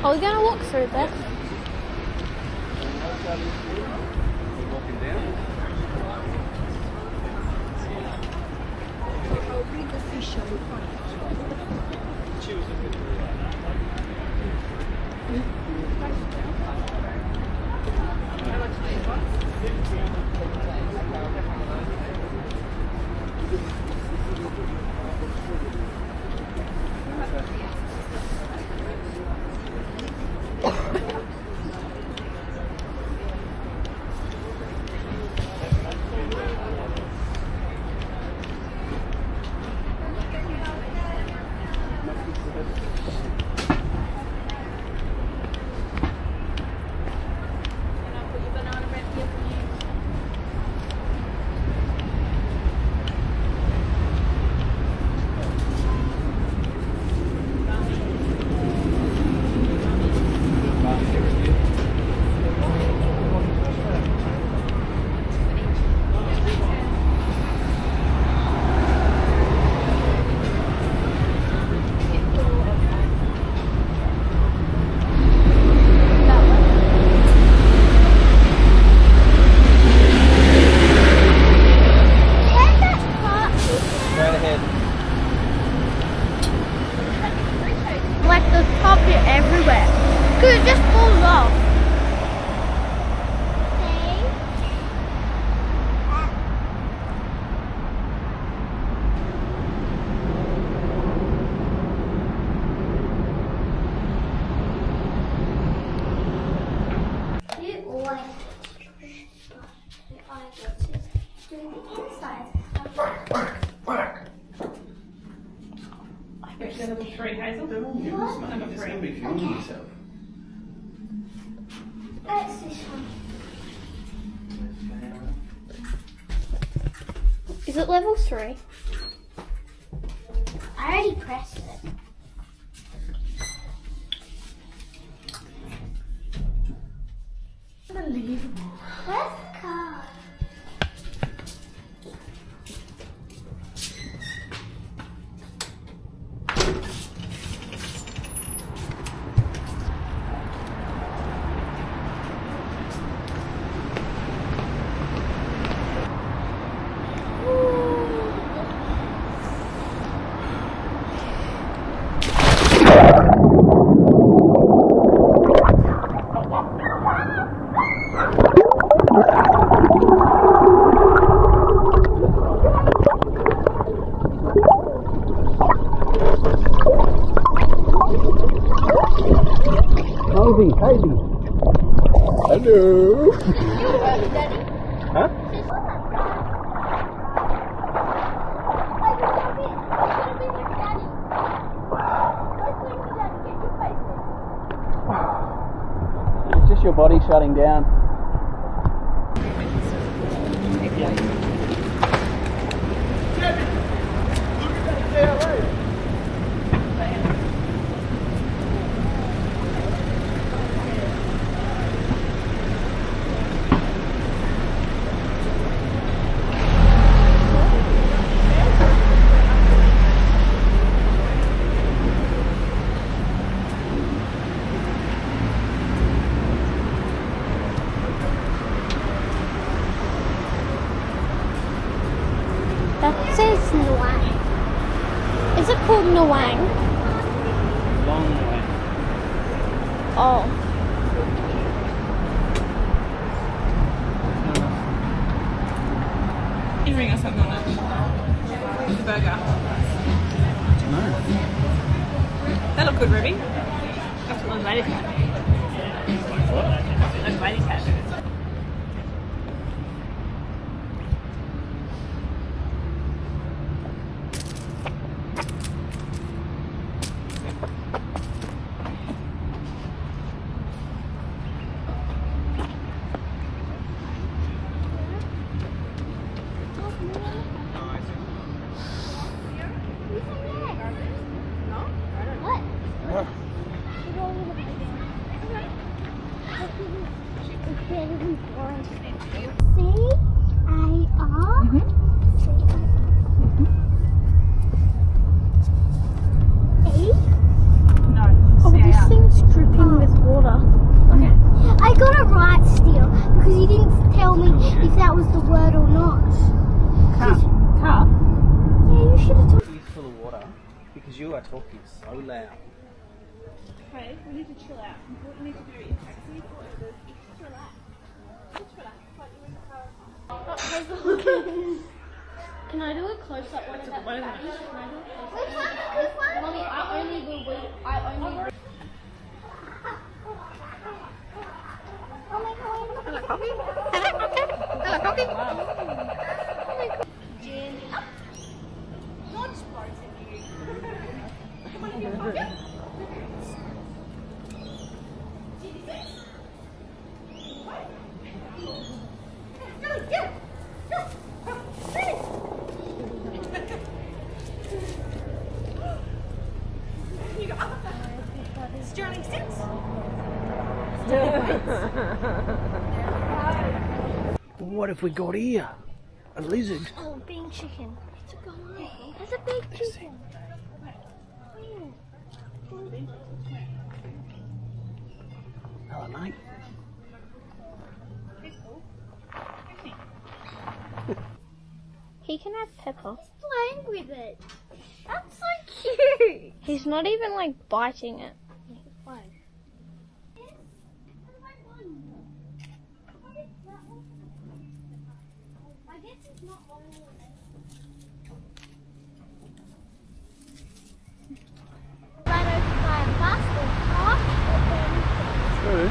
Are we going to walk through there? We're walking down. Number 3, Hazel. Number 3. Be filming yourself. That's this one. Is it level 3? I already pressed it. Unbelievable. Where's the car? Heidi. Hello. Huh? It's just your body shutting down. That says Nwang. Is it called Nwang? Longwang. Oh. Earring or something on it. The burger. That looked good, Ruby. That's what those ladies had. Those ladies had. Oh, this thing's dripping water. Okay. I got it right still because you didn't tell me if that was the word or not. Cup. Yeah, you should have told me. It's full of water because you are talking so loud. Okay, we need to chill out. What we need to do is actually just relax. Just relax. Like you're in the car. Can I do a close up one of that? One of them. Can I do a close-up? Which one? Mommy, I only will. I only. Oh my god. Hello, Poppy. Hello, Poppy. Gin. Not supporting you. Sterling sticks. What have we got here? A lizard. Oh, bean chicken. It's a guy. That's a big chicken. Hello, mate. He can have pepper. Playing with it. That's so cute. He's not even like biting it. I guess it's not all of it. Right over by a bus or car or anything. True.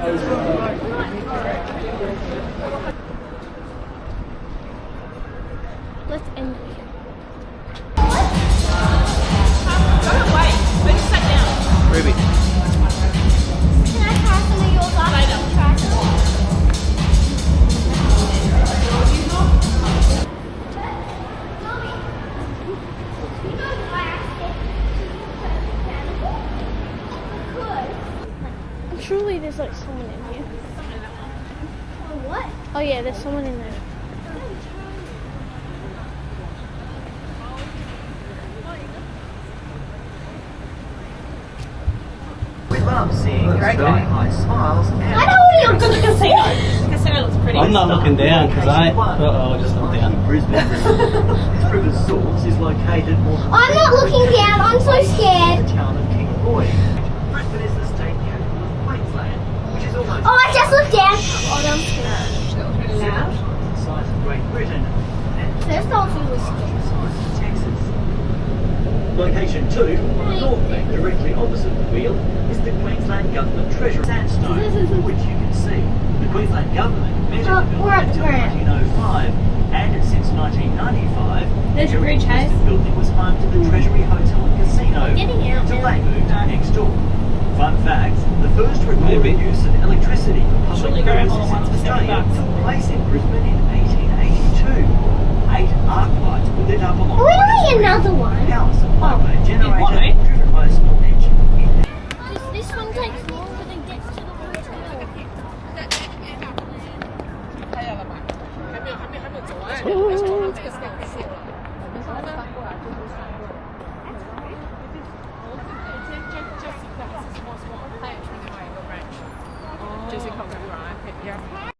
This one? Let's end it. Don't wait. We just sat down. Ruby. Can I try some of yours off? Later. Try some. Mommy, you know why I said because Surely there's like someone in here. what? Oh yeah, there's someone in there. We love seeing sky-high smiles and I know what you're To the casino. The casino looks pretty. I'm not looking down because I. I'll just look down. Brisbane River. This river's source is located more than I'm not looking down, I'm so scared. the town of King Boy. Brisbane is the state capital of Queensland, which is almost Oh, I just looked down. the size of Great Britain and First I was really scared. the size of Texas. Location 2, on the north bank, directly opposite the wheel, is the Queensland Government Treasury sandstone, which you can see. The Queensland Government measured the we're at building the until ground. 1905, and since 1995, There's the a bridge, listed Hayes. building was home to the Treasury Hotel and Casino Getting out until now. they moved next door. Fun fact, the first recorded use of electricity for Surely public there are purposes in more Australia $7. took place in Brisbane in 1882. 8 arc lights were lit up along We're doing another one. power supply by a generator want it? driven by a small engine. This one takes longer than gets to the hotel. Jessica, right? Yeah.